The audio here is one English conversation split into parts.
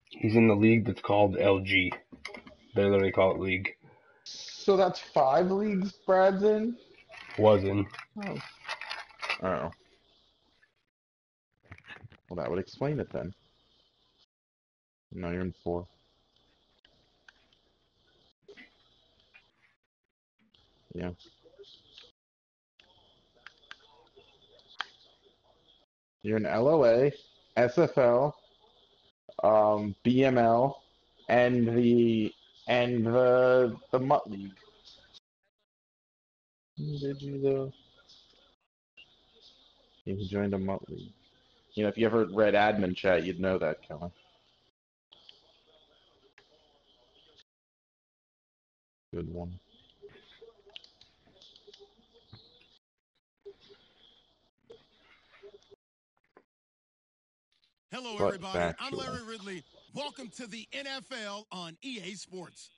He's in the league that's called LG. They literally call it league. So that's 5 leagues Brad's in? Was in. Oh. Oh. Well, that would explain it then. No, you're in 4. Yeah. You're in LOA, SFL, BML, and the Mutt League. Did you though? You joined a Mutt League. You know, if you ever read admin chat, you'd know that, Kelly. Good one. Hello, But everybody. I'm factual. Larry Ridley. Welcome to the NFL on EA Sports.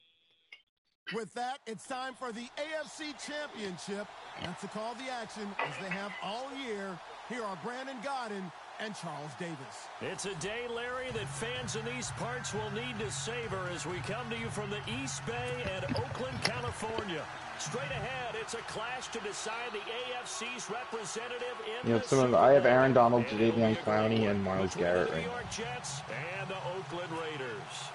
With that, it's time for the AFC Championship. And to call the action, as they have all year, here are Brandon Godden and Charles Davis. It's a day, Larry, that fans in these parts will need to savor as we come to you from the East Bay and Oakland, California. Straight ahead, it's a clash to decide the AFC's representative in the Super Bowl. I have Aaron Donald, Jadeveon Clowney, and Myles Garrett right now. The New right York Jets and the Oakland Raiders.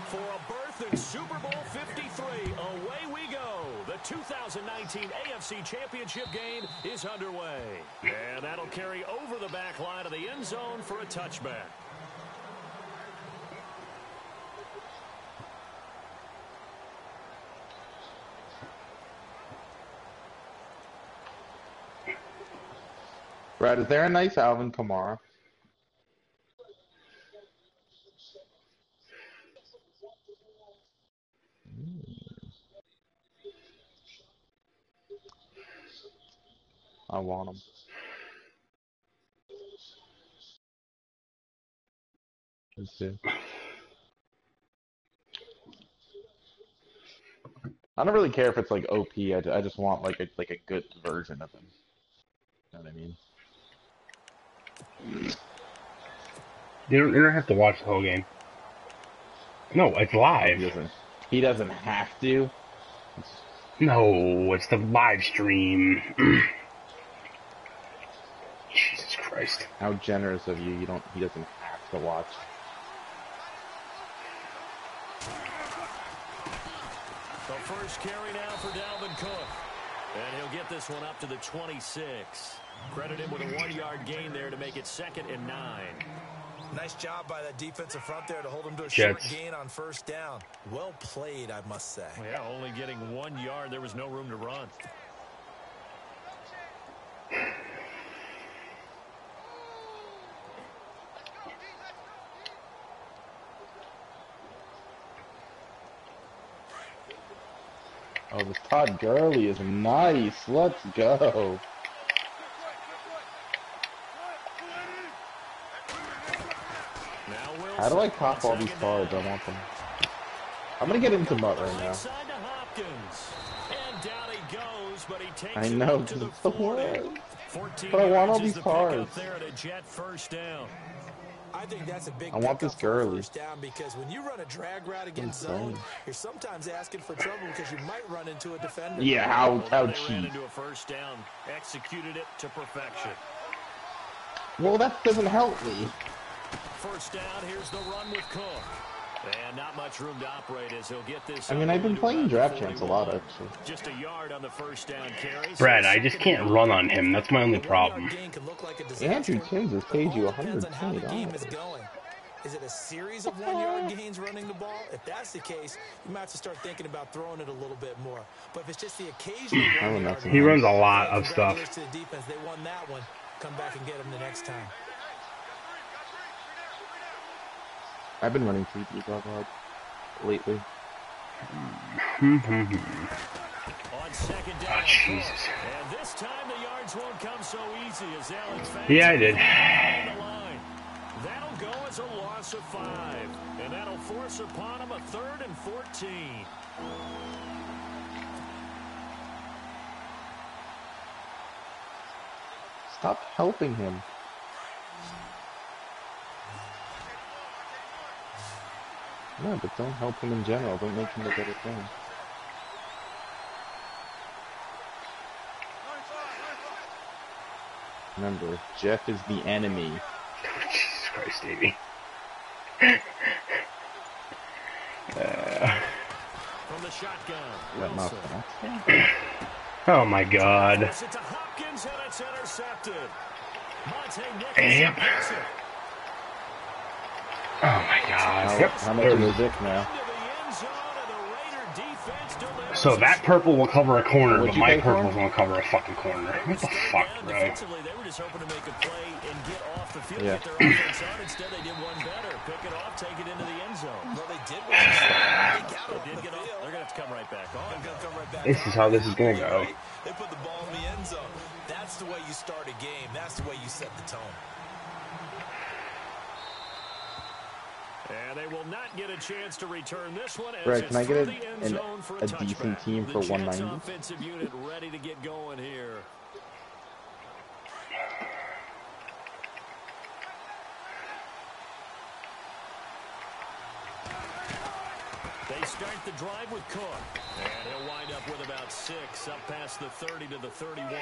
For a berth in Super Bowl 53, away we go. The 2019 AFC Championship game is underway. And that'll carry over the back line of the end zone for a touchback. Brad, is there a nice Alvin Kamara? I want him. Let's see. I don't really care if it's like OP. I just want like a good version of him. You know what I mean? You don't have to watch the whole game. No, it's live. He doesn't have to. No, it's the live stream. Jesus Christ! How generous of you! He doesn't have to watch. The first carry now for Dalvin Cook. And he'll get this one up to the 26. Credit him with a 1-yard gain there to make it 2nd and 9. Nice job by that defensive front there to hold him to a short gain on first down. Well played, I must say. Well, yeah, only getting 1 yard. There was no room to run. Oh, this Todd Gurley is nice. Let's go. How do I cop all these cards? I want them. I'm gonna get into Mutt right now. I know, because it's the worst. But I want all these cards. I think that's a big I want this Gurley. First down because when you run a drag route against zone, you're sometimes asking for trouble because you might run into a defender. Yeah, how cheap. Into a first down, executed it to perfection. Well, that doesn't help me. First down, here's the run with Cook. And not much room to operate as he'll get this. I mean, I've been playing draft champs a lot, actually. Just a yard on the first down carry. Brad, I just can't run on him. That's my only problem. Andrew Tims has paid you $120. Is it a series of 1-yard gains running the ball? If that's the case, you might have to start thinking about throwing it a little bit more. But if it's just the occasional he runs a lot of stuff. To the defense, they won that one. Come back and get him the next time. I've been running 3-3 hard lately. On second down, Jesus. And this time the yards won't come so easy as Allen. Yeah, I did. That'll go as a loss of 5. And that'll force upon him a 3rd and 14. Stop helping him. No, but don't help him in general. Don't make him a better thing. Remember, Jeff is the enemy. Jesus Christ, Davey. From the shotgun, That mouth Wilson. back. Oh my God. It's to Hopkins and it's intercepted. Monte Yep. Nicholson gets it. Oh my God. Yep. How much is a dick now? Into the end zone and the Raider defense delivers. So that purple will cover a corner, What'd but you my pay for purple's him? gonna cover a fucking corner. What the fuck, bro? Defensively, they were just hoping to make a play and get off the field, Yeah. get their offense on. Instead, they did one better. Pick it off, take it into the end zone. Well, they did what you said. They got They off did the get off. field. They're going to have to come right back on. They're going to come right back This is how this is gonna go. Right? They put the ball in the end zone. That's the way you start a game. That's the way you set the tone. And they will not get a chance to return this one as Brad, it's can I get through the end zone for a decent touchback. team for The Jets 190? offensive unit ready to get going here. They start the drive with Cook. And he'll wind up with about 6, up past the 30 to the 31.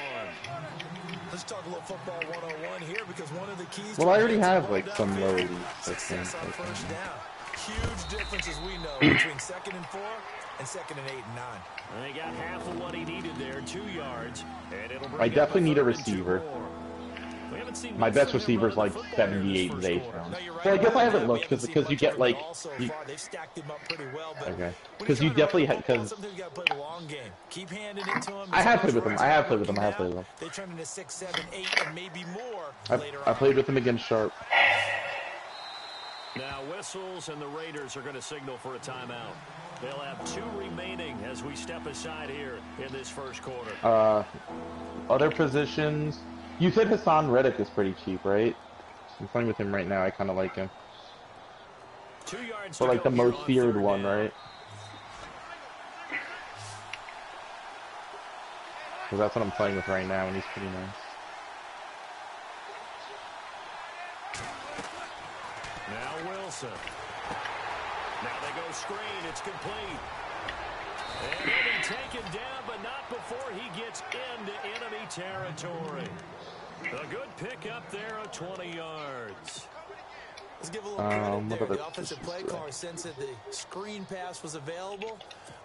Let's talk a little football 101 here because one of the keys. Well, to I already offensive have ball like some low downfield, leads. I success on think. first down. Huge difference, as we know, between 2nd and 4 and 2nd and 8 and 9. And they got half of what he needed there, 2 yards. And it'll bring I up definitely need a 3rd and 2 receiver. more. We haven't seen My much best from him receiver's running like the football here 78 this today. first quarter. No, you're right So I guess I about haven't that. looked We haven't because seen you much get of him like at all so you, far. They've stacked him up pretty well, but okay, when because you're you trying to run definitely the had football, because sometimes you got to play the long game. Keep handing it to him. I have played with them. them. I have played with them. I have played with them. They turn into 6, 7, 8, and maybe more later I on. played with them against Sharp. Now whistles and the Raiders are going to signal for a timeout. They'll have 2 remaining as we step aside here in this first quarter. Other positions. You said Hassan Reddick is pretty cheap, right? I'm playing with him right now. I kind of like him. 2 yards For to like go the here most on feared 3rd one, down. right? So that's what I'm playing with right now, and he's pretty nice. Now Wilson. Now they go screen. It's complete. And he'll be taken down, but not before he gets into enemy territory. A good pickup there of 20 yards. Let's give a little credit what there. other The offensive play positions do I caller sense that the screen pass was available.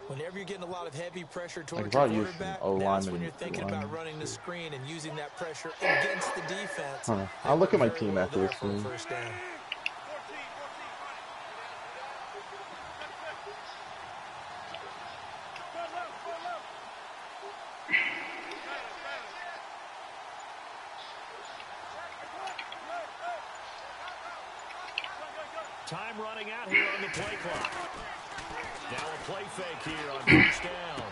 Whenever you're getting a lot of heavy pressure towards your probably use quarterback, some that's O-linemen when you're and thinking about D-linemen. running the screen and using that pressure against the defense. I'll look at my Very team well after there this for a game. first down. Time running out here on the play clock. Now a play fake here on first down.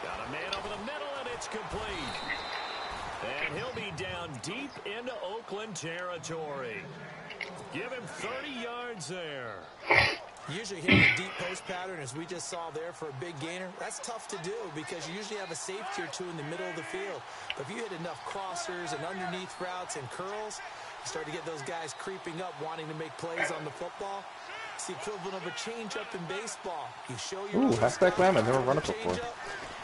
Got a man over the middle, and it's complete. And he'll be down deep into Oakland territory. Give him 30 yards there. Usually hitting a deep post pattern, as we just saw there for a big gainer, that's tough to do because you usually have a safety or two in the middle of the field. But if you hit enough crossers and underneath routes and curls, you start to get those guys creeping up, wanting to make plays on the football. It's the equivalent of a change-up in baseball. You show your Ooh, halfback lamb. I've never run it change before. up,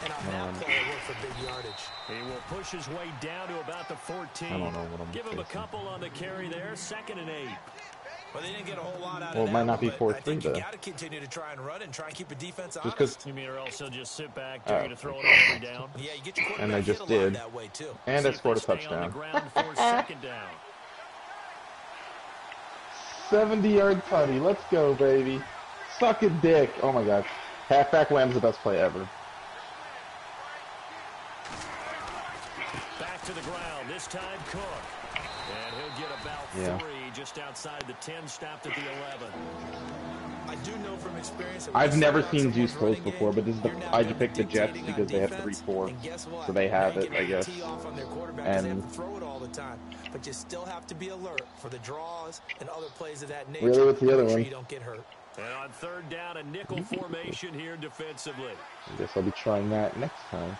and on that play, it worked for big yardage. He will push his way down to about the 14. I don't know what I'm Give him a facing. couple on the carry there, 2nd and 8. Well, they didn't get a whole lot out Well, of it that might not one, be but 4-3 I think you though. got to continue to try and run and try and keep a defense Just honest. because, You mean or else he'll just sit back, dare you to throw it on every down? Yeah, you get your and I quarterback just hit a lot did, that way too. and See I if scored a they stay on the touchdown. ground for 2nd down. 70-yard tutty. Let's go, baby. Suck a dick. Oh my god. Halfback wham's the best play ever. Back to the ground, this time Cook. And he'll get about 3 just outside the 10, stopped at the 11. I do know from experience that I've when you never slow down seen someone's Juice Close running game, before, but this is the you're now I gonna just be picked the Jets dictating on because they have defense, 3-4, and guess what? so they have Now you it, get I ready to guess. tee off on their quarterback 'cause they have And to throw it all the time, but you still have to be alert for the draws and other plays of that nature. really, what's the other Make sure one? you don't get hurt. And on 3rd down, a nickel formation here defensively. I guess I'll be trying that next time.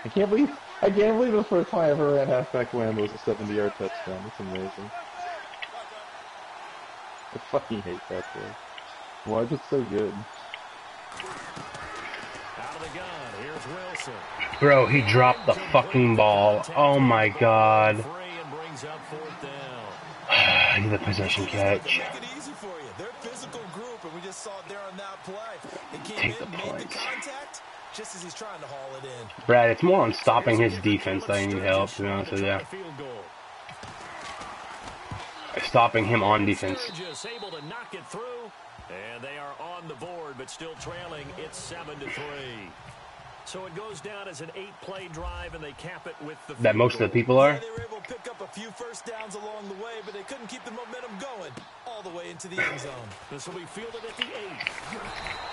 I can't believe the first time I ever ran halfback wham was a 70-yard touchdown. That's amazing. I fucking hate that play. Why is it so good? Out of the gun, here's Wilson. Bro, he dropped the fucking ball. Oh my god. And brings up fourth down. He's a possession catch. Make it easy for you. They're a physical group, and we just saw it there on that play. They came Take in, the made the points. contact, just as he's trying to haul it in. Brad, it's more on stopping his defense that I need help, to be honest with you. Stopping him on defense. Sturgis able to knock it through, and they are on the board, but still trailing. It's 7-3. So it goes down as an 8-play drive, and they cap it with the That most of the people are? Yeah, they were able to pick up a few first downs along the way, but they couldn't keep the momentum going all the way into the end zone. This will be fielded at the 8.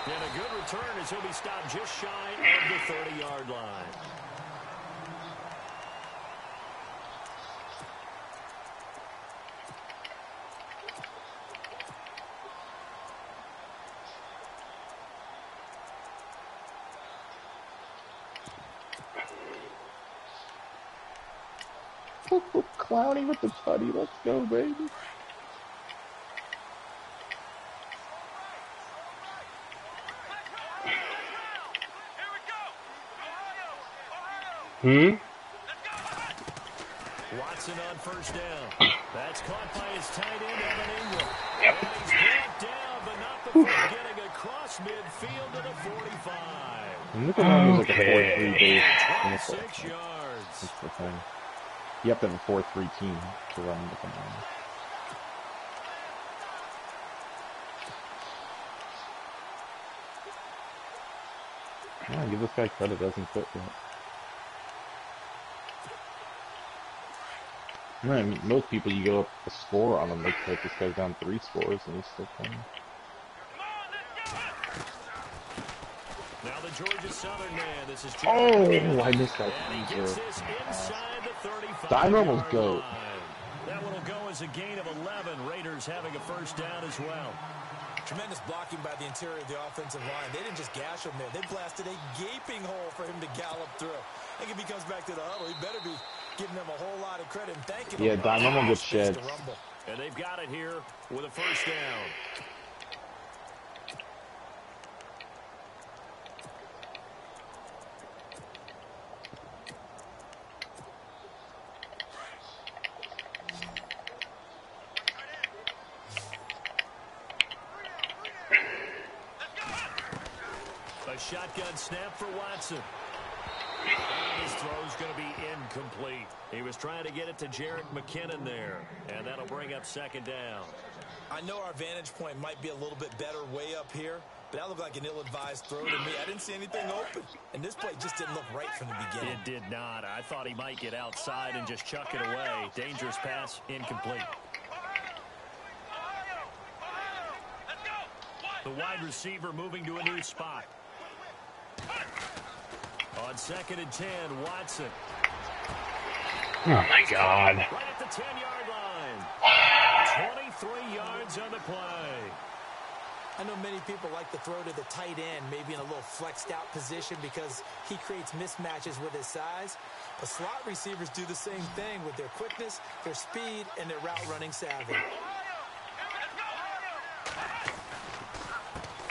And a good return as he'll be stopped just shy of the 30-yard line. Clowny with the putty. Let's go, baby. Watson on first down. That's caught by his tight end, Evan Ingram. Yep. And he's brought down, but not before getting across midfield to the 45. Look at how he's like a 4-3 base. 26 yards. That's the thing. You have to have a 4-3 team to run with them. Yeah, give this guy credit, doesn't fit yet. I mean, most people, you go up a score on them, they take this guy's down 3 scores and he's still playing. Now the Georgia Southern man. This is Oh, I missed that. And he gets this inside the 35. Dynamos go. That one will go as a gain of 11. Raiders having a first down as well. Tremendous blocking by the interior of the offensive line. They didn't just gash him there. They blasted a gaping hole for him to gallop through. I think if he comes back to the huddle, he better be giving them a whole lot of credit and thanking them. Yeah, Dynamo gets shed. And they've got it here with a first down. A shotgun snap for Watson. And his throw's going to be incomplete. He was trying to get it to Jerick McKinnon there, and that'll bring up second down. I know our vantage point might be a little bit better way up here, but that looked like an ill-advised throw to me. I didn't see anything open, and this play just didn't look right from the beginning. It did not. I thought he might get outside and just chuck it away. Dangerous pass, incomplete. The wide receiver moving to a new spot. On 2nd and 10, Watson. Oh my god. Right at the 10-yard line. 23 yards on the play. I know many people like to throw to the tight end, maybe in a little flexed out position because he creates mismatches with his size. But slot receivers do the same thing with their quickness, their speed, and their route running savvy.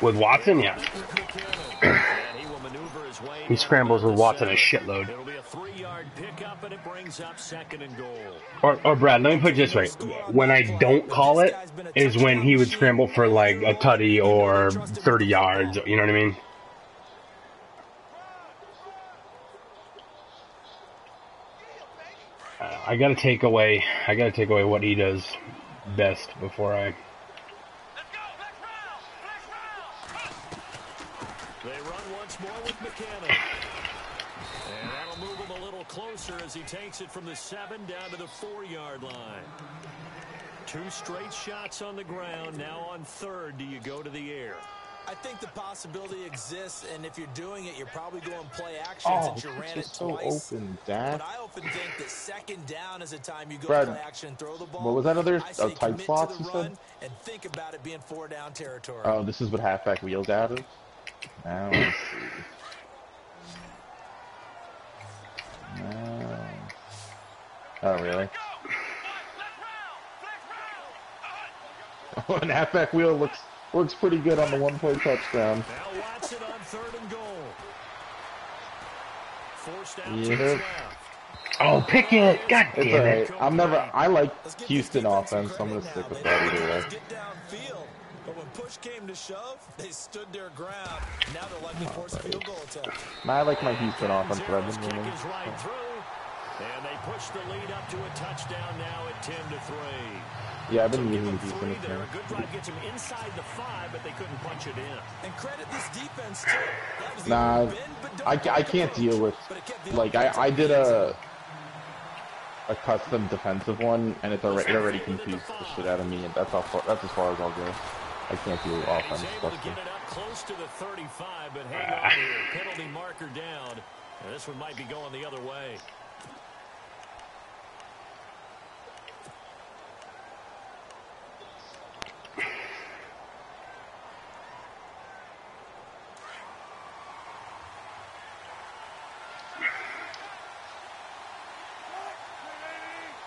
With Watson, yeah. He scrambles with Watson a shitload. It'll be a 3-yard pickup, and it brings up 2nd and goal. Or Brad, let me put it this way. When I don't call it is when he would scramble for like a tutty or 30 yards. You know what I mean? I gotta take away what he does best before I. They run once more with McKinnon. And that'll move him a little closer as he takes it from the 7 down to the 4-yard line. 2 straight shots on the ground. Now on 3rd, do you go to the air? I think the possibility exists, and if you're doing it, you're probably going play action since you ran it so twice. open, Dad. But I often think that 2nd down is a time you go Brad, play action and throw the ball. what was that other I say tight commit slots to you the said? run and think about it being 4-down territory. Oh, this is what halfback wheels out of? Now let's see. No. Oh, really? An halfback wheel works pretty good on the 1-point touchdown. Now Watson on 3rd and goal. Forced out to Yeah. his left. Oh, pick it! God It's damn it! alright. I like Houston offense, so I'm gonna stick with that either way. Get downfield. But when push came to shove, they stood their ground. Now they're likely to force a field goal attempt. I like my Houston offense, but I've been Kick winning. is right through. And they push the lead up to a touchdown now at 10-3. Yeah, I've been So give using them Houston 3 this there. game. A good drive gets them inside the 5, but they couldn't punch it in. And credit this defense too. That was the Nah, bend, but don't I break can't approach. deal with, But it kept the like, offense I in the did end zone. a custom defensive one, and it already confused the shit out of me, and that's as far as I'll go. I can't do offense He's able stuff. to get it up close to the 35, but hang on here. Penalty marker down. And this one might be going the other way.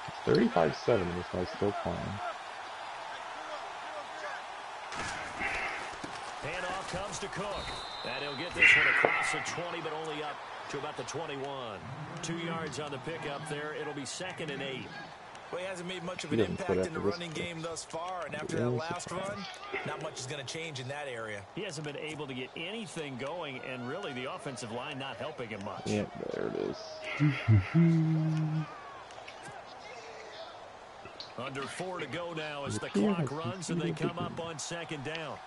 It's 35-7, and this guy's still playing. Handoff comes to Cook. And he'll get this one across the 20, but only up to about the 21. 2 yards on the pickup there. It'll be 2nd and 8. Well, he hasn't made much of an He doesn't impact quit in the after this running play. game thus far, and after that last run, not much is going to change in that area. He hasn't been able to get anything going, and really the offensive line not helping him much. Yep, there it is. Under 4 to go now as the clock runs and they come up on 2nd down.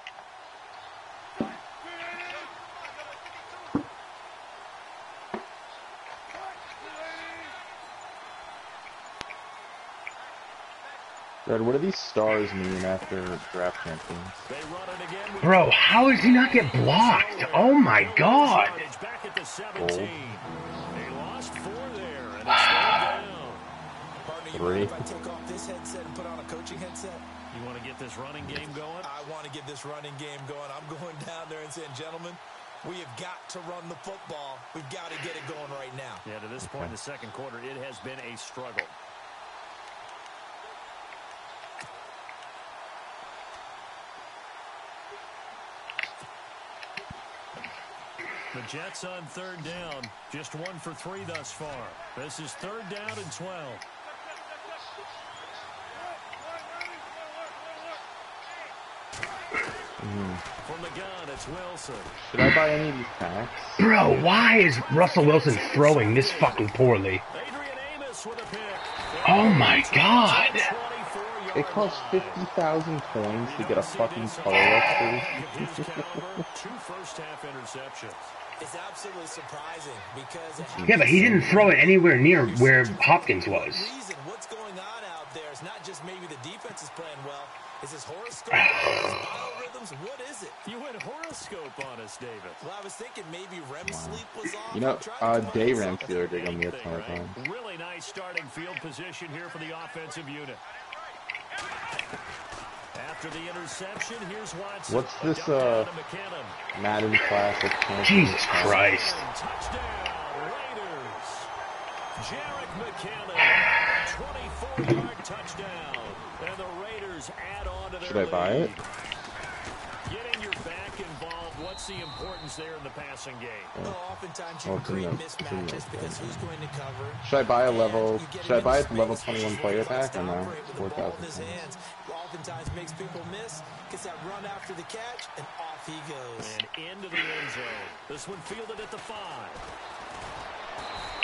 Red, what do these stars mean after draft champions? They run it again with Bro, how does he not get blocked? Oh my god! back at the 17. They lost 4 there, and it's down. Partner, you 3. mind if I take off this headset and put on a coaching headset? You want to get this running game going? I want to get this running game going. I'm going down there and saying, gentlemen, we have got to run the football. We've got to get it going right now. Yeah, to this point in the 2nd quarter, it has been a struggle. The Jets on 3rd down. Just 1 for 3 thus far. This is 3rd down and 12. From the gun, it's Wilson. Should I buy any of these packs? Bro, why is Russell Wilson throwing this fucking poorly? Adrian Amos with a pick. Oh my god! 24 It costs 50,000 coins to get a fucking color upstairs. 2 first-half interceptions. It's absolutely surprising because Yeah, but he didn't throw it anywhere near where Hopkins was. reason what's going on out there is not just maybe the defense is playing well. Is this horoscope? Is this biorhythms? What is it? You went horoscope on us, David. Well, I was thinking maybe REM sleep was off. You know, I'm trying to come up day with rent something. the other day on me a Thing, ton of right? times. Really nice starting field position here for the offensive unit. After the interception, here's Watson. What's this, Dump down to McKinnon. Madden Classic Champions. Jesus Christ. Touchdown, Raiders. Jarek McKinnon, 24-yard touchdown. And the Raiders add on to their Should I buy lead. it? Getting your back involved, what's the importance there in the passing game? Well, oftentimes you Oh, can it's in create the- it's in the- mismatches because who's going to cover? Should I buy a And level? you get Should I him buy into a level space, 21 which is player where he likes pack or to no? operate with the ball in 4,000 his coins. hands. Oftentimes makes people miss, gets that run after the catch, and off he goes. And into the end zone. This one fielded at the 5.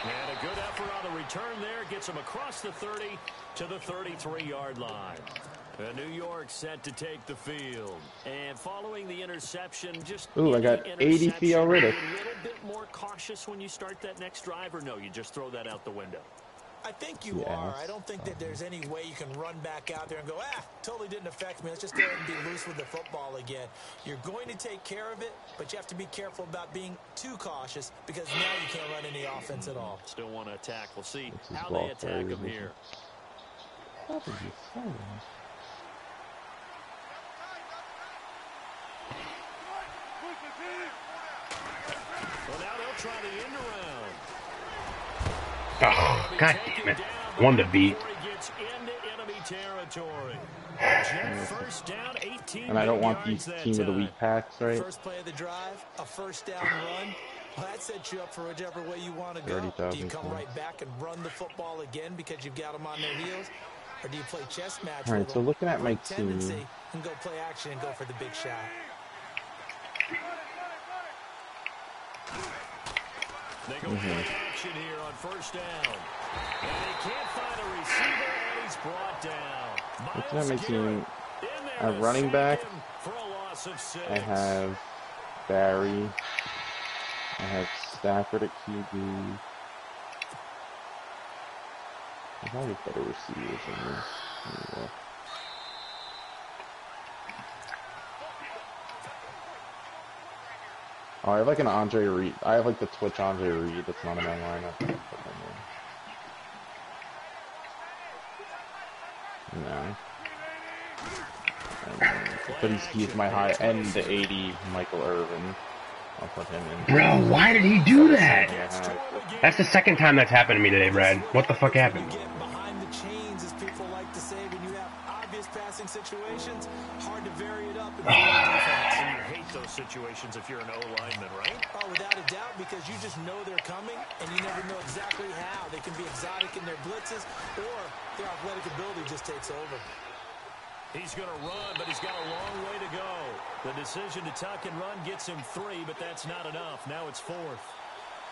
And a good effort on the return there. Gets him across the 30 to the 33-yard line. New York set to take the field. And following the interception, just Ooh, I got 80 fee already. A little bit more cautious when you start that next drive, or no, you just throw that out the window? I think you Yes. are. I don't think that there's any way you can run back out there and go, totally didn't affect me. Let's just go ahead and be loose with the football again. You're going to take care of it, but you have to be careful about being too cautious because now you can't run any offense at all. Still want to attack. We'll see This is how ball they attack player him here. What are you saying? Well, now they'll try the end around. Oh, god damn it. One to beat. Before he gets into enemy territory. Jet first down, 18 And I don't want yards these that team of the time. week packs, right? First play of the drive, a first down run. Well, that sets you up for whichever way you want to go. Do you come right back and run the football again because you've got them on their heels? Or do you play chess match All right, with so them, looking at my break tendency, team, and go play action and go for the big shot? They go play action here on first down. And they can't find a receiver, and he's brought down. looking at my Miles team, Garrett in I there have to running sack back. him for a loss of 6. I have Barry. I have Stafford at QB. I probably have better receivers than this. Anyway. Oh, I have like an Andre Reed. I have like the Twitch Andre Reed that's not in my lineup. No. But he's my high end, the 80 Michael Irvin. I'll put him in. Bro, why did he do that? That's the second time that's happened to me today, Brad. What the fuck happened? You get behind the chains, as people like to say, when you have obvious passing situations, hard to vary it up in defense. And you hate those situations if you're an O-lineman, right? Oh, without a doubt, because you just know they're coming, and you never know exactly how. They can be exotic in their blitzes, or their athletic ability just takes over. He's going to run, but he's got a long way to go. The decision to tuck and run gets him 3, but that's not enough. Now it's 4th.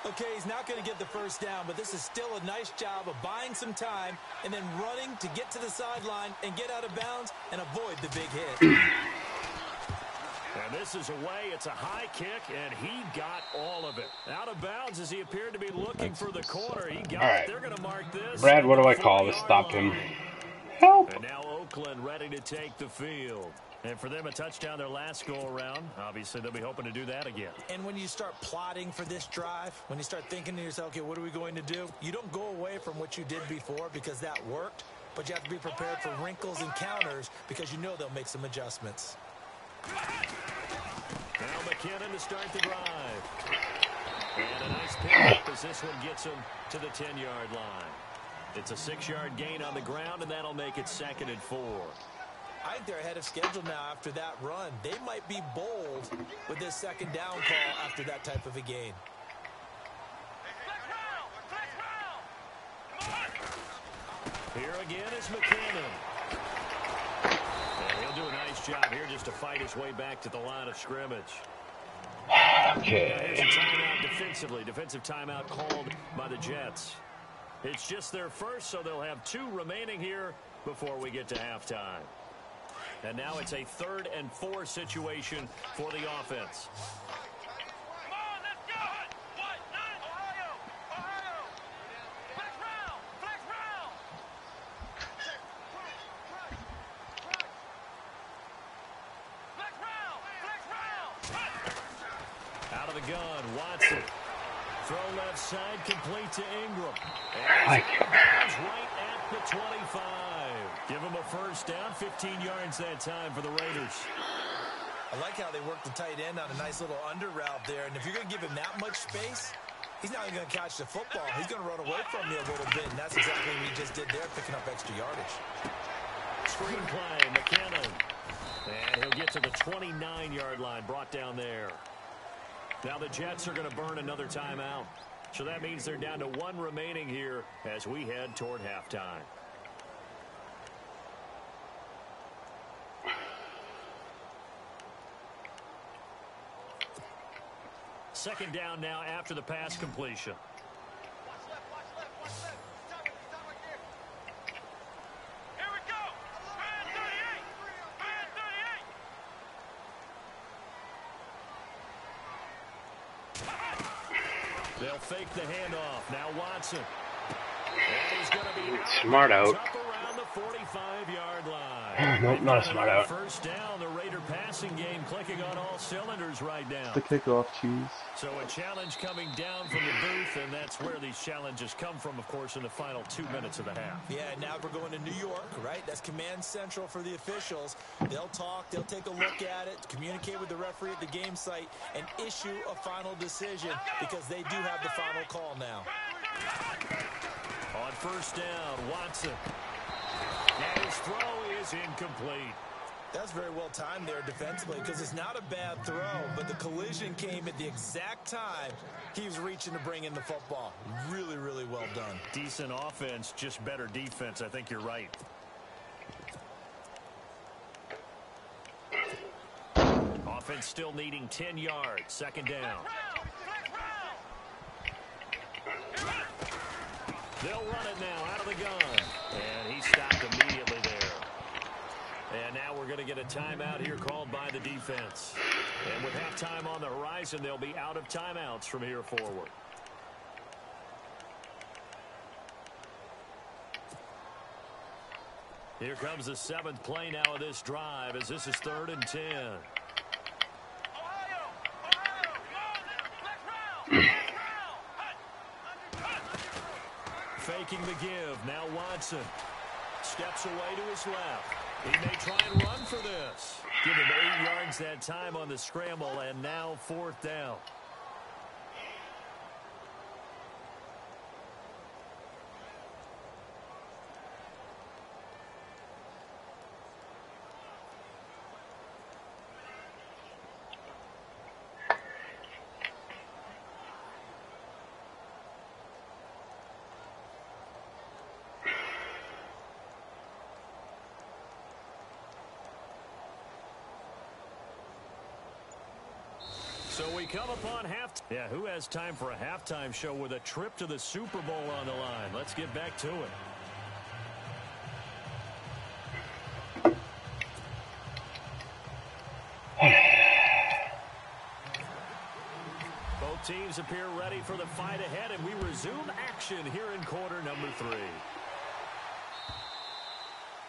Okay, he's not going to get the first down, but this is still a nice job of buying some time and then running to get to the sideline and get out of bounds and avoid the big hit. And this is away. It's a high kick, and he got all of it. Out of bounds as he appeared to be looking for the corner. He got it. They're going to mark this. Brad, what do I call to stop him? Help! And now Oakland ready to take the field. And for them, a touchdown their last go-around. Obviously, they'll be hoping to do that again. And when you start plotting for this drive, when you start thinking to yourself, okay, what are we going to do? You don't go away from what you did before because that worked, but you have to be prepared for wrinkles and counters because you know they'll make some adjustments. Now McKinnon to start the drive. And a nice pickup as this one gets him to the 10-yard line. It's a 6-yard gain on the ground, and that'll make it 2nd and 4. I think they're ahead of schedule now after that run. They might be bold with this second down call after that type of a gain. Here again is McKinnon. And he'll do a nice job here just to fight his way back to the line of scrimmage. Okay. Here's a timeout defensively. Defensive timeout called by the Jets. It's just their first, so they'll have 2 remaining here before we get to halftime. And now it's a 3rd and 4 situation for the offense. Come on, let's go! What? Ohio! Ohio! Flex round! Flex round! Flex round! Flex round! Out of the gun, Watson. Throw left side, complete to Ingram. I And he's right at the 25. Give him a first down, 15 yards that time for the Raiders. I like how they work the tight end on a nice little under route there. And if you're going to give him that much space, he's not even going to catch the football. He's going to run away from you a little bit, and that's exactly what he just did there, picking up extra yardage. Screen play, McKinnon. And he'll get to the 29-yard line, brought down there. Now the Jets are going to burn another timeout. So that means they're down to 1 remaining here as we head toward halftime. Second down now after the pass completion. Watch left, watch left, watch left. Stop right there. Here we go! Man 38! Man 38! They'll fake the handoff. Now Watson. And he's going to be Smart out. up around the 45-yard line. Nope, not a smart out. First down, the Raider passing game clicking on all cylinders right now. The kickoff cheese. So a challenge coming down from the booth, and that's where these challenges come from, of course, in the final 2 minutes of the half. Yeah, now we're going to New York, right? That's command central for the officials. They'll talk, they'll take a look at it, communicate with the referee at the game site, and issue a final decision because they do have the final call now. On first down, Watson. And his throw is incomplete. That's very well timed there defensively because it's not a bad throw, but the collision came at the exact time he was reaching to bring in the football. Really, really well done. Decent offense, just better defense. I think you're right. Offense still needing 10 yards. Second down. They'll run it now out of the gun. And he stopped immediately there. And now we're going to get a timeout here called by the defense. And with halftime on the horizon, they'll be out of timeouts from here forward. Here comes the 7th play now of this drive as this is 3rd and 10. Faking the give. Now Watson steps away to his left. He may try and run for this. Give him 8 yards that time on the scramble, and now 4th down. So we come upon half. Yeah, who has time for a halftime show with a trip to the Super Bowl on the line? Let's get back to it. Both teams appear ready for the fight ahead, and we resume action here in quarter number 3.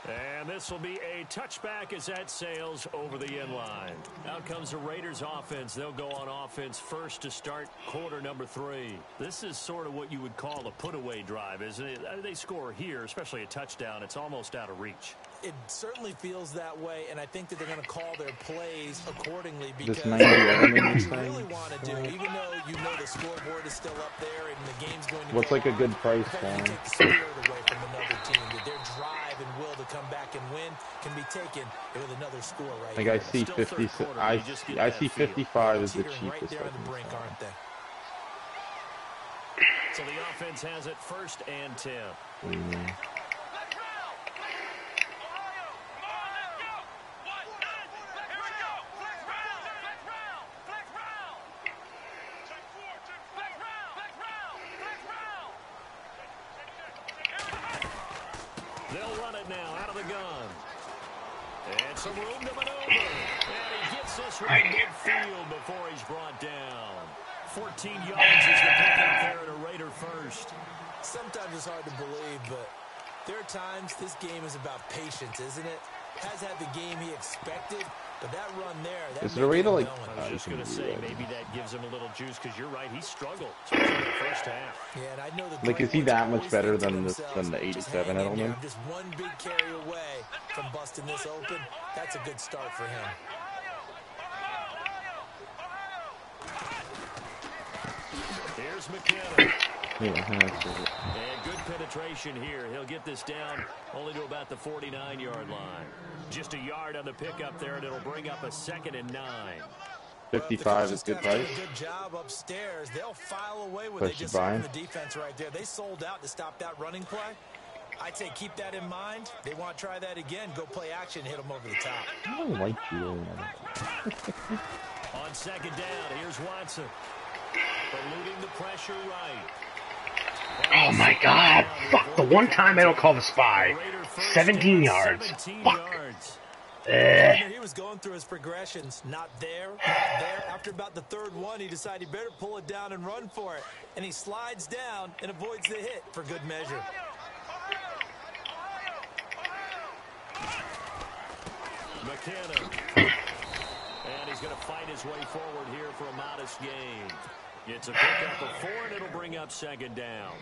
And this will be a touchback as that sails over the end line. Out comes the Raiders offense. They'll go on offense first to start quarter number 3. This is sort of what you would call a put-away drive, isn't it? They score here, especially a touchdown. It's almost out of reach. It certainly feels that way, and I think that they're going to call their plays accordingly because This 90 element what is you saying. really want to do, even though you know the scoreboard is still up there and the game's going to What's go like a on, good price if for you him? take the spirit away from another team, that their drive and will to come back and win can be taken with another score right Like here. I see Still 50. third quarter, I you just get I that see feel. 55 is the Teetering right cheapest. there I on the can brink, find. aren't they? So the offense has it 1st and 10. Flex round. Ohio. Come on, let's go. 1, 9. Here we go. Flex round. Flex round. Flex round. Check 4. Check flex round. Flex round. Flex round. They'll run it now out of the gun. And some room to maneuver. And he gets this right midfield before he's brought down. 14 yards is the pickup there at a Raider first. Sometimes it's hard to believe, but there are times this game is about patience, isn't it? Has had the game he expected, but that run there, that Is there a way made to him like? going. I was just you going can to do say, that. maybe that gives him a little juice because you're right. He struggled, especially in the first half. Yeah, and I know the Like, great is he ones that much always better think to than themselves, the "Just 87 hang in there. Edelman?" I'm just one big carry away from busting this open." That's a good start for him. Here's McKinnon. Yeah, that's it. And good penetration here. He'll get this down only to about the 49-yard line. Just a yard on the pickup there, and it'll bring up a 2nd and 9. 55 is good Well, if the coaching price. staff's done a good job upstairs, they'll file away what So they should just saw buy from him? the defense right there. They sold out to stop that running play. I'd say keep that in mind. They want to try that again. Go play action, hit them over the top. I don't like you. On 2nd down, here's Watson. Eluding the pressure right. Oh my god. Fuck, the one time I don't call the spy. 17 yards. 17 Fuck. yards. He was going through his progressions. Not there, not there. After about the 3rd one, he decided he better pull it down and run for it. And he slides down and avoids the hit for good measure. McKinnon. And he's going to fight his way forward here for a modest gain. It's a pickup of 4, and it'll bring up 2nd down.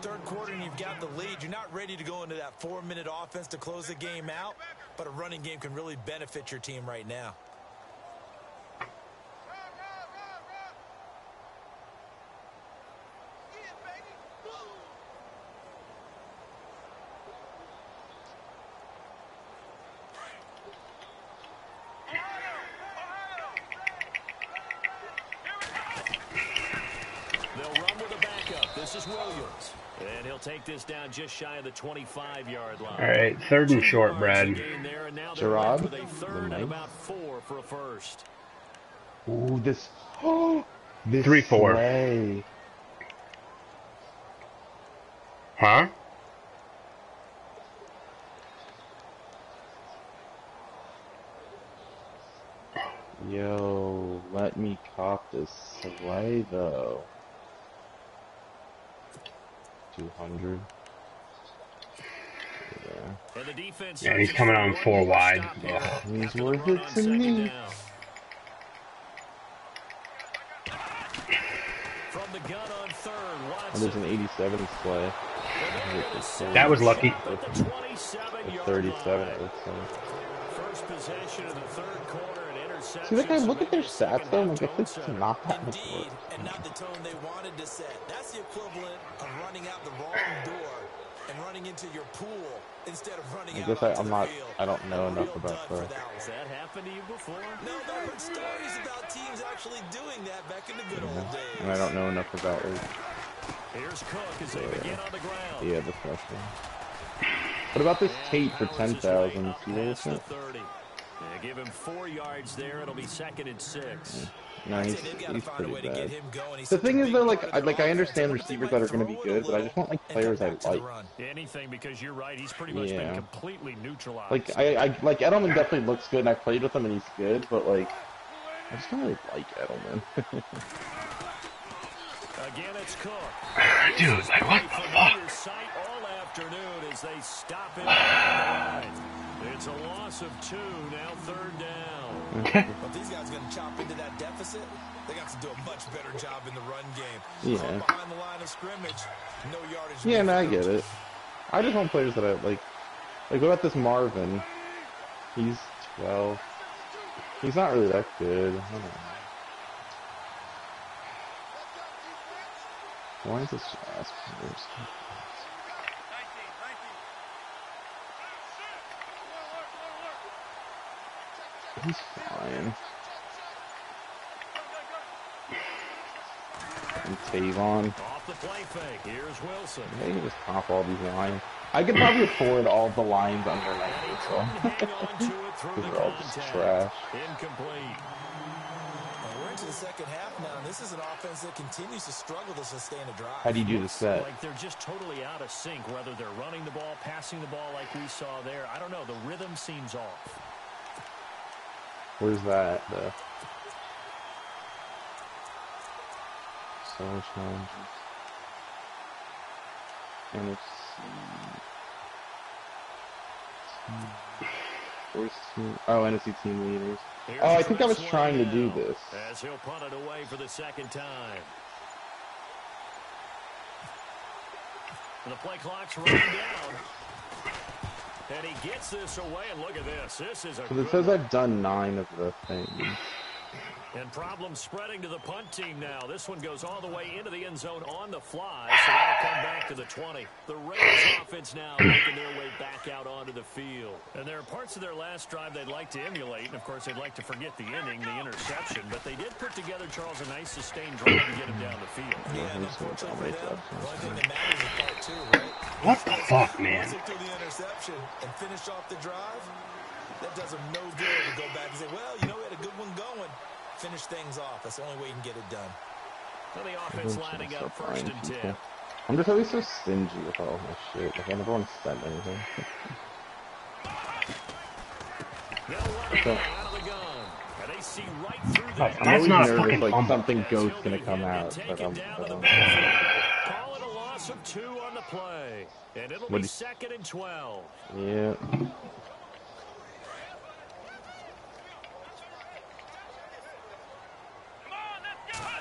3rd quarter and you've got the lead. You're not ready to go into that 4-minute offense to close the game out, but a running game can really benefit your team right now. This is Williams. And he'll take this down just shy of the 25-yard line. All right, third and 2 short, yards Brad. to gain there, and now they're Gerard? left with a third and Nice. about 4 for a first. Ooh, this. Oh, this 3-4. slay. Huh? Yo, let me cop this slay though. 200. Yeah. And the defense Yeah, he's coming on 4 wide. Ugh. He's worth it to me. From the gun on third, And there's an 87 slay. That was lucky. At the 27-yard 37, line. it looks like. First possession of the third quarter and interception. See, like, I look at their stats though, I'm like, it's not that much Indeed, work. and not the tone they wanted to set. That's the equivalent of running out the wrong door and running into your pool instead of running I out guess onto I'm the not, field. I don't know A enough real about dud for that. that one. Has that happened to you before? No, but I've heard stories about teams actually doing that back in the good old days. And I don't know enough about it. Here's Cook as they begin on the ground. Yeah, the freshman. What about this tape for 10,000? See what it's Past the at? 30. They give him 4 yards there. It'll be 2nd and 6. No, I'd he's, say they've got to he's find a way pretty to get bad. him going. He's The such a thing is big though, part of their I offense. understand wonder if they receivers might that are going to be throw it a good, but I just want like little players I and come back to the like. run. Anything, because you're right. He's pretty much been Yeah. completely neutralized. Like I like Edelman definitely looks good, and I played with him, and he's good, but like I just don't really like Edelman. Again, it's Cook. Dude, like, what the fuck? Sight all afternoon as they stop him on the line. It's a loss of 2, now 3rd down. But these guys are going to chop into that deficit. They got to do a much better job in the run game. Yeah. Caught behind the line of scrimmage, no yardage. Yeah, no, I given. get it. I just want players that I like. Like, what about this Marvin? He's 12. He's not really that good. I don't know. Why is this ass players? He's fine. And Tavon. Off the play fake. Here's Wilson. They can just pop all these lines. I could probably afford all the lines under my Couldn't hang on to it through These the are all just contact. trash. Incomplete. And we're into the second half now, and this is an offense that continues to struggle to sustain a drive. How do you do the set? Like they're just totally out of sync, whether they're running the ball, passing the ball like we saw there. I don't know. The rhythm seems off. Where's that? The so challenges. NFC. Where's team? Oh, NFC team leaders. Here's Oh, I think I was Trent trying to do now, this. as he'll punt it away for the second time. And the play clock's running down. And he gets this away, and look at this. This is a Because good it says one. I've done 9 of the things. And problems spreading to the punt team now. This one goes all the way into the end zone on the fly, so that'll come back to the 20. The Raiders offense now making their way back out onto the field. And there are parts of their last drive they'd like to emulate, and of course they'd like to forget the inning, the interception, but they did put together, Charles, a nice sustained drive to get him down the field. Yeah, and unfortunately for them, the only thing that matters is part 2, right? What the fuck, man? Once they threw the interception and finish off the drive, that does them no good to go back and say, well, you know, we had a good one going. Finish things off. That's the only way you can get it done. So the offense lining up first and 10. I'm just always so stingy with all my shit. Like, I never want to spend anything. They'll run it So- out of the gun. And they see right through Oh, that. I'm that's always not a nervous, fucking like fumble. something goat's He'll gonna be come hit and out. But taken I'm, down to the um, midfield. Call it a loss of 2 on the play. And it'll What be do you- 2nd and 12. yeah.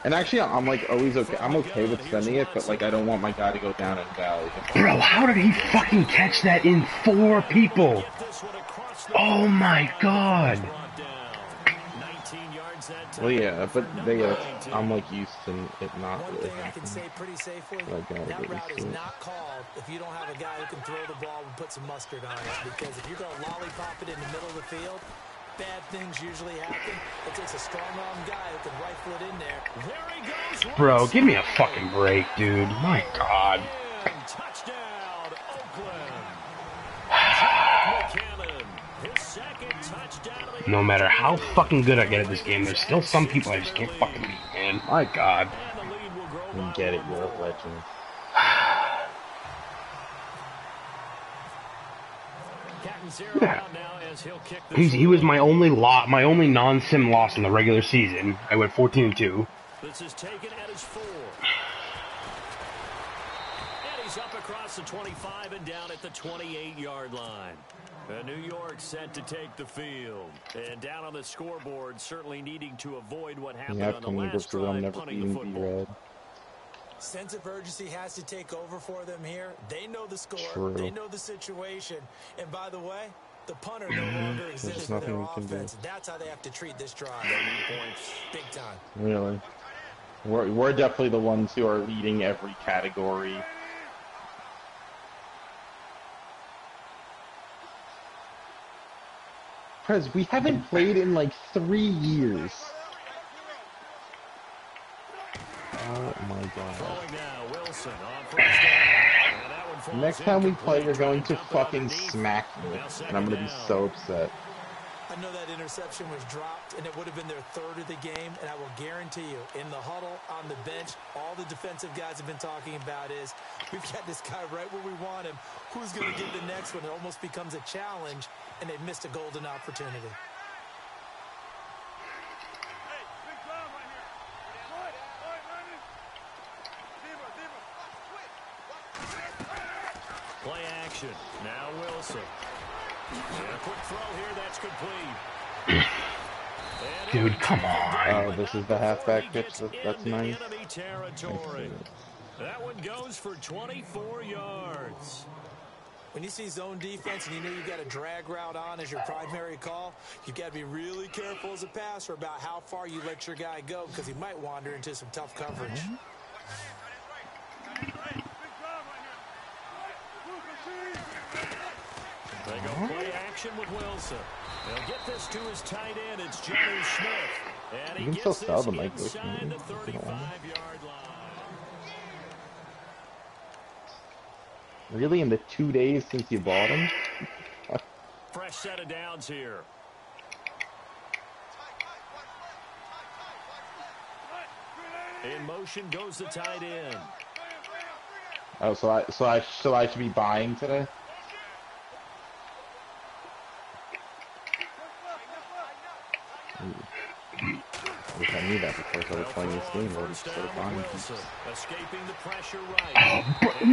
And actually, I'm like always okay. I'm okay with sending it, but like I don't want my guy to go down in valley. Bro, how did he fucking catch that in 4 people? Get this one across the Oh my god. brought down. 19 yards that time. Well, yeah, but for they, number I'm 19. like used to it not One really thing I can happening. say pretty safely, Like, that get route used is to it. not called if you don't have a guy who can throw the ball and put some mustard on it. Because if you're going to lollipop it in the middle of the field, bad things usually happen, it takes a strong-arm guy who can rifle it in there. There he goes. Bro, give me a fucking break, dude. My God. And touchdown, Oakland. Jack McCannon, his second touchdown of the No matter how fucking good I get at this game, there's still some people I just can't fucking beat, man. My God. And the lead will grow You by get it, one you're a more. legend. Captain Zero out now as he'll kick the He was my only my only non-sim loss in the regular season. I went 14-2. This is taken at his 4. And he's up across the 25 and down at the 28-yard line. New York set to take the field. And down on the scoreboard, certainly needing to avoid what happened Yeah, on the Tony last Brooks, I'm drive, never punting the beating football. B-Red. Sense of urgency has to take over for them here. They know the score. True. They know the situation. And by the way, the punter no longer exists for nothing their we can do. offense. That's how they have to treat this drive. They need points big time. Really. We're definitely the ones who are leading every category. Prez, we haven't played in like 3 years. Oh my god. Throwing now, Wilson on first down. And that one falls Next time we play, incomplete. you're going to Dump it fucking underneath. smack me. Now And I'm gonna be second so upset. I know that interception was dropped, and it would have been their third of the game, and I will guarantee you, in the huddle, on the bench, all the defensive guys have been talking about is, we've got this guy right where we want him. Who's going to get the next one? It almost becomes a challenge, and they missed a golden opportunity. Play action. Now Wilson. And a quick throw here. That's complete. And Dude, come on. Oh, this is the halfback pitch. That's into nice. enemy territory. That one goes for 24 yards. When you see zone defense and you know you've got a drag route on as your primary call, you've got to be really careful as a passer about how far you let your guy go because he might wander into some tough coverage. They go play action with Wilson. They'll get this to his tight end. It's Johnny Smith. And he You can gets still sell this the microwave inside the if you don't want 35-yard line. Really, in the 2 days since you bought him? Fresh set of downs here. In motion goes the tight end. Oh, so I should be buying today? I wish I knew that before I started playing this game. I would have started buying things. Escaping the pressure right.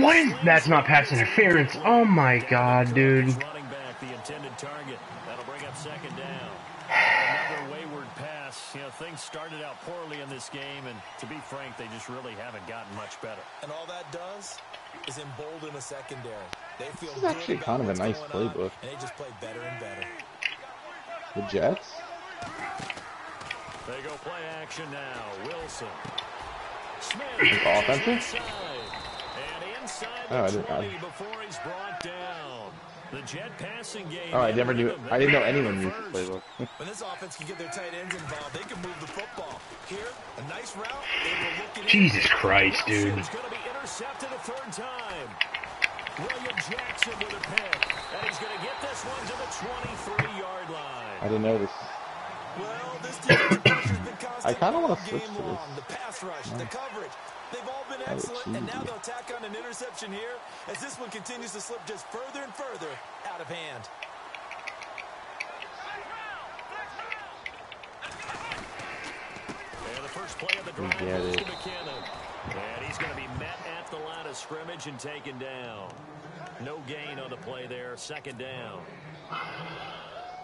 What is that's not pass interference? Oh my God, dude. Running back, the intended target. That'll bring up second down. Another wayward pass. You know, things started out poorly in this game, and to be frank, they just really haven't gotten much better. And all that does is embolden a secondary. They feel This is actually good kind of about a what's nice going on, playbook. and they just play better and better. The Jets? They go play action now. Wilson. Smith. Offensive? Inside. And inside the Oh, I didn't- 20 before he's brought down. The jet passing game. Oh, I never knew. Rhythm. I didn't know They anyone got used it this first. playbook. When this offense can get their tight ends involved, they can move the football. Here, a nice route. Able to look it in. Jesus Christ, dude. Wilson's going to be intercepted a third time. William Jackson with a pick. And he's going to get this one to the 23-yard I line. didn't know this. Well, this defensive pressure's been constant I kinda wanna all switch game to this. long. The pass rush, the coverage, they've all been Oh, excellent, and now cheesy. they'll tack on an interception here as this one continues to slip just further and further out of hand. And the first play of the drive get goes it. to McKinnon. And he's going to be met at the line of scrimmage and taken down. No gain on the play there. Second down.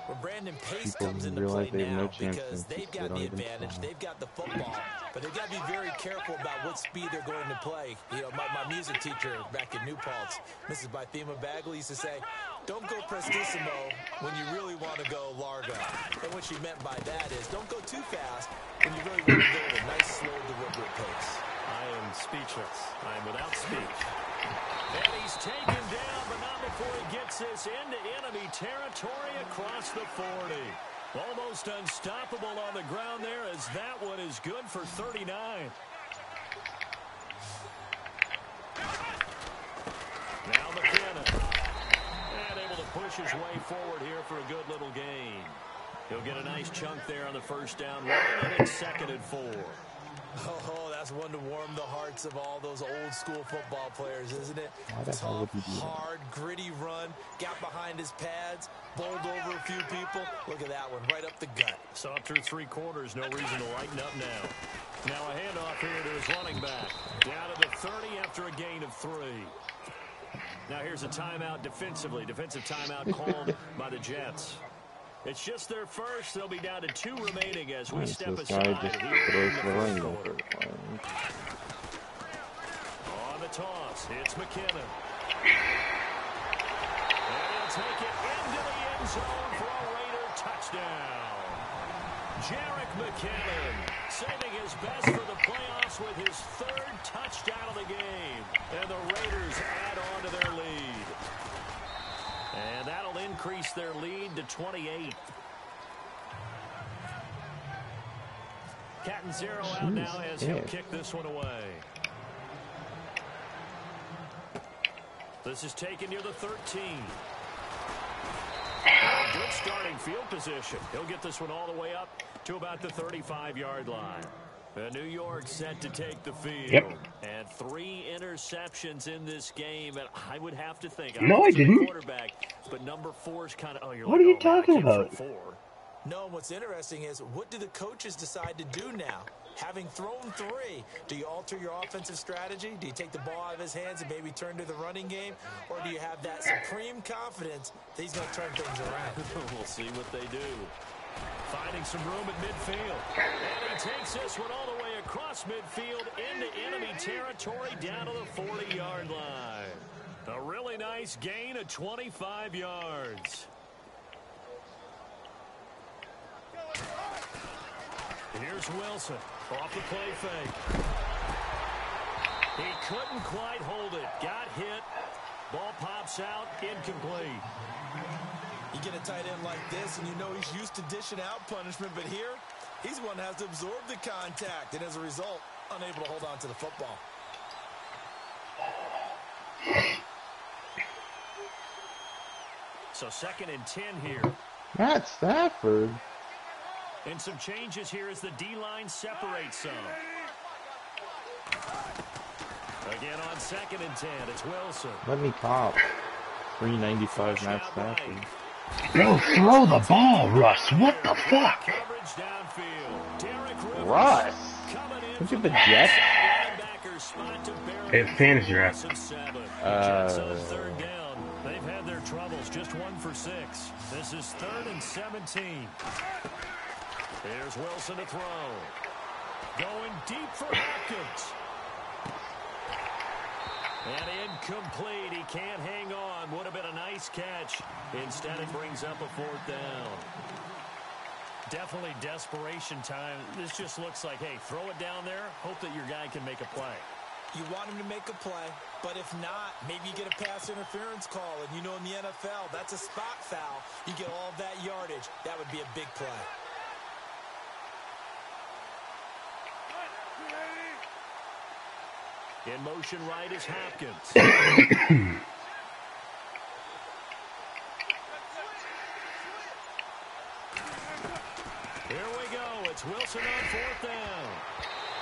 Well, Brandon Pace People comes into realize play they have now no chance because since they've they got don't the even advantage. try. They've got the football, but they've got to be very careful about what speed they're going to play. You know, my music teacher back in New Paltz, Mrs. Bythema Bagley, used to say, don't go prestissimo when you really want to go largo. And what she meant by that is don't go too fast when you really want to go at a nice, slow, deliberate pace. I am speechless. I am without speech. And he's taken down, but not before he gets this into enemy territory across the 40. Almost unstoppable on the ground there as that one is good for 39. Now McKinnon. And able to push his way forward here for a good little gain. He'll get a nice chunk there on the first down run, and it's 2nd and 4. Oh, that's one to warm the hearts of all those old school football players, isn't it? hell would Tough, he do that? hard, gritty run, got behind his pads, bowled over a few people. Look at that one, right up the gut. Saw it through 3 quarters, no reason to lighten up now. Now a handoff here to his running back. Down to the 30 after a gain of 3. Now here's a timeout defensively. Defensive timeout called by the Jets. It's just their first. They'll be down to 2 remaining as we step This guy aside just here throws in the the first running quarter. back. On the toss, it's McKinnon. And he'll take it into the end zone for a Raider touchdown. Jarek McKinnon saving his best for the playoffs with his 3rd touchdown of the game. And the Raiders add on to their lead. And that'll increase their lead to 28. Cat and 0 out now as he'll kick this one away. This is taken near the 13. Good starting field position. He'll get this one all the way up to about the 35-yard line. New York set to take the field. Yep. And 3 interceptions in this game. And I would have to think. No, I didn't. Quarterback, but number 4 is kind of, oh, you're What like, are you oh, man, I talking can't throw about? 4. No, what's interesting is, what do the coaches decide to do now? Having thrown 3, do you alter your offensive strategy? Do you take the ball out of his hands and maybe turn to the running game? Or do you have that supreme confidence that he's going to turn things around? We'll see what they do. Finding some room at midfield. And he takes this one all the way across midfield into enemy territory down to the 40-yard line. A really nice gain of 25 yards. Here's Wilson off the play fake. He couldn't quite hold it. Got hit. Ball pops out. Incomplete. You get a tight end like this, and you know he's used to dishing out punishment, but here, he's the one that has to absorb the contact, and as a result, unable to hold on to the football. So 2nd and 10 here. Matt Stafford. And some changes here as the D-line separates some. Again on 2nd and 10, it's Wilson. Let me pop. 395 Matt Stafford. Bro, throw the ball, Russ. What the fuck? Coverage downfield. Derek Rivers Russ. coming in Look from at the Jets. linebacker spot to barely It's fantasy draft. and 7. Jets on 3rd down. They've had their troubles, just 1 for 6. This is 3rd and 17. Here's Wilson to throw. Going deep for Hopkins. And incomplete. He can't hang on. Would have been a nice catch. Instead, it brings up a 4th down. Definitely desperation time. This just looks like, hey, throw it down there. Hope that your guy can make a play. You want him to make a play, but if not, maybe you get a pass interference call, and you know in the NFL, that's a spot foul. You get all that yardage. That would be a big play. In motion right is Hopkins. Here we go. It's Wilson on 4th down.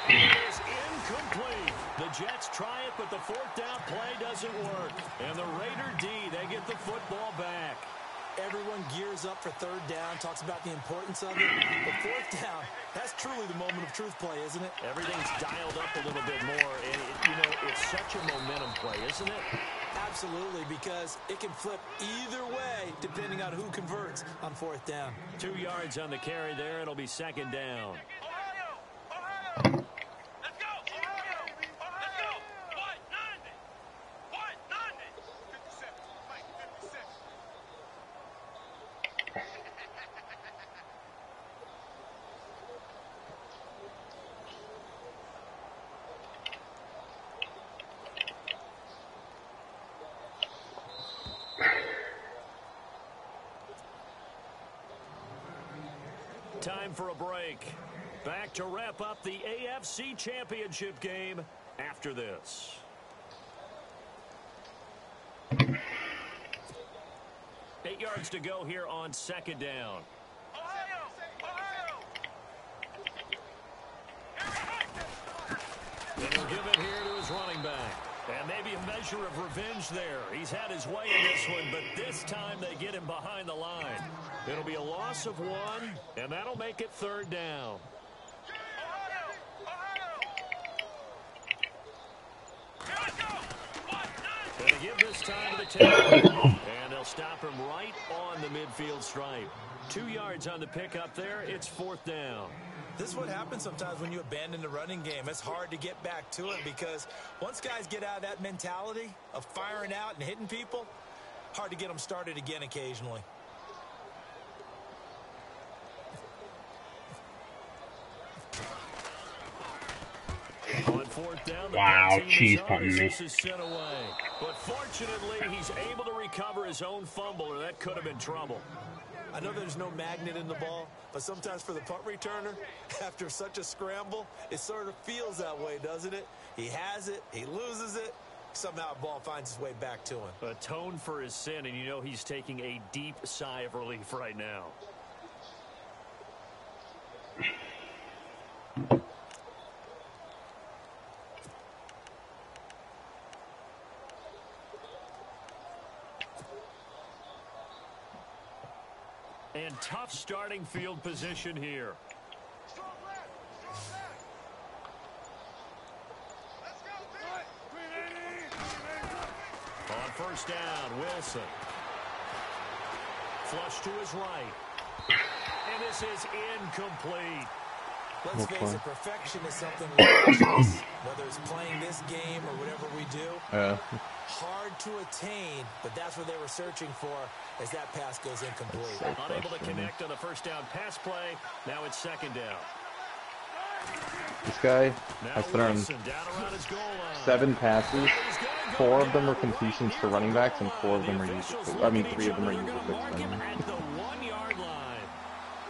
It is incomplete. The Jets try it, but the 4th down play doesn't work. And the Raider D, they get the football back. Everyone gears up for 3rd down, talks about the importance of it. But 4th down, that's truly the moment of truth play, isn't it? Everything's dialed up a little bit more, and, it's such a momentum play, isn't it? Absolutely, because it can flip either way depending on who converts on 4th down. 2 yards on the carry there. It'll be 2nd down. Ohio! Ohio! Let's go! Ohio! Let's go! What? 90! What? 90! 57. Mike, 57. Time for a break. Back to wrap up the AFC Championship game after this. Eight yards to go here on second down. Ohio! Ohio! And he'll give it here to his running back. And maybe a measure of revenge there. He's had his way in this one, but this time they get him behind the line. It'll be a loss of one, and that'll make it third down. Ohio! Ohio! Here we go! 1-9! And they give this time to the tackle. And they'll stop him right on the midfield stripe. 2 yards on the pickup there. It's fourth down. This is what happens sometimes when you abandon the running game. It's hard to get back to it because once guys get out of that mentality of firing out and hitting people, hard to get them started again occasionally. On fourth down, the Wow, punt team cheese is on punting as me. this is sent away. But fortunately, he's able to recover his own fumble, or that could have been trouble. I know there's no magnet in the ball, but sometimes for the punt returner, after such a scramble, it sort of feels that way, doesn't it? He has it, he loses it, somehow the ball finds its way back to him. Atone for his sin, and you know he's taking a deep sigh of relief right now. And tough starting field position here. Strong left! Strong left! Let's go, On first down, Wilson. Flush to his right. And this is incomplete. Let's face it, perfection is something we all chase. Whether it's playing this game or whatever we do, hard to attain, but that's what they were searching for as that pass goes incomplete. Unable to connect on the first down pass play. Now it's second down. This guy Now has thrown Wilson down around his goal line. 7 passes. He's gonna go 4 of them down were completions to running backs, and 4 of them are used. I mean, 3 of them are used They're for gonna mark him touchdowns. at the 1-yard line.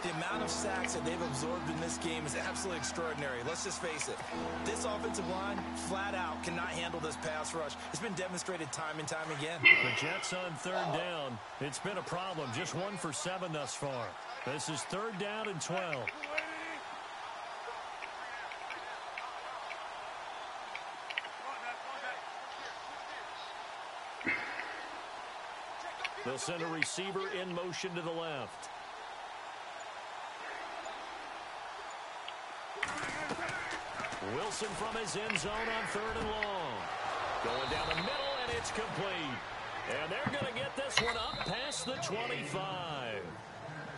The amount of sacks that they've absorbed in this game is absolutely extraordinary. Let's just face it. This offensive line, flat out, cannot handle this pass rush. It's been demonstrated time and time again. The Jets on third down. It's been a problem. Just 1 for 7 thus far. This is third down and 12. They'll send a receiver in motion to the left. Wilson from his end zone on third and long. Going down the middle, and it's complete. And they're going to get this one up past the 25.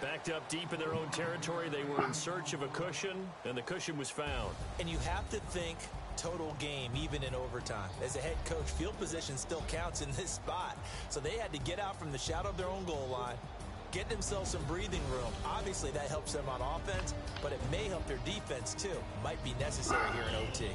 Backed up deep in their own territory, they were in search of a cushion, and the cushion was found. And you have to think total game, even in overtime. As a head coach, field position still counts in this spot. So they had to get out from the shadow of their own goal line, get themselves some breathing room. Obviously, that helps them on offense, but it may help their defense, too. Might be necessary here in OT.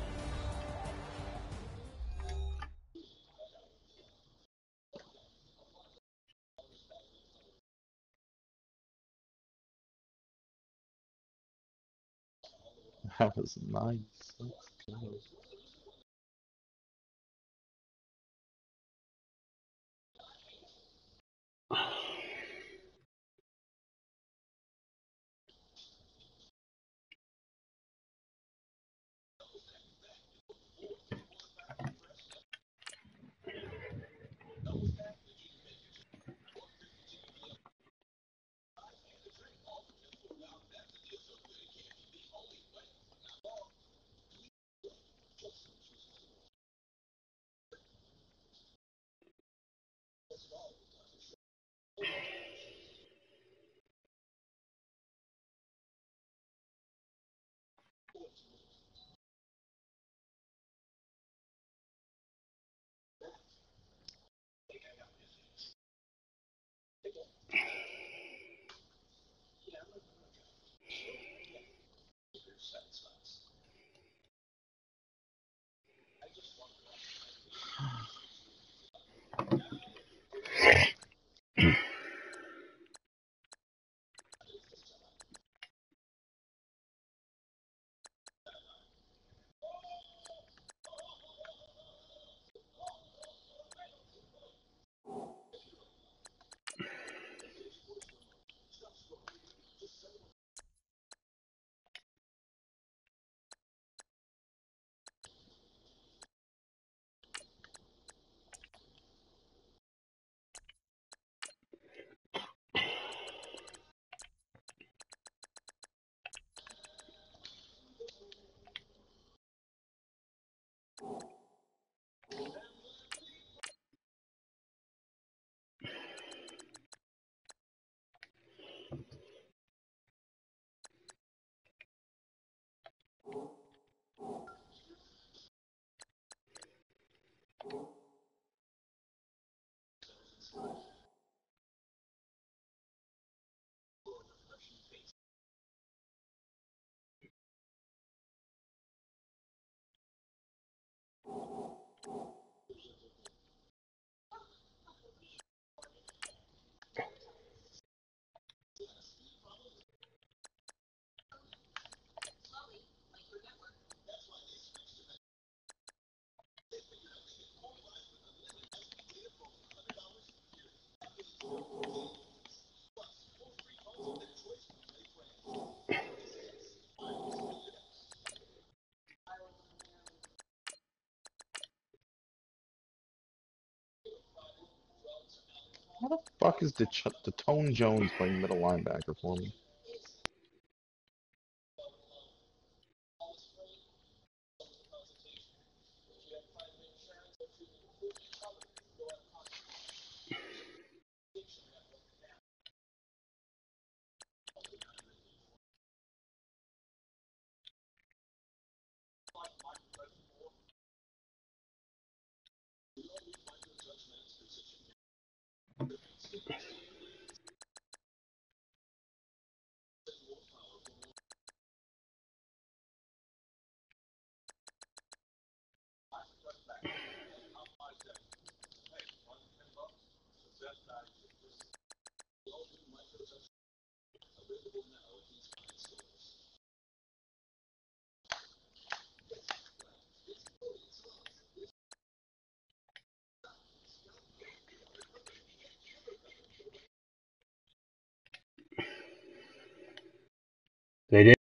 That was nice. Let's go. fuck is Tone Jones playing middle linebacker for me? They did.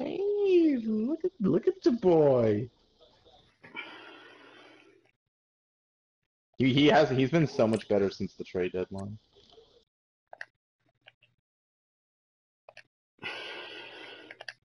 Hey, look at the boy. He's been so much better since the trade deadline.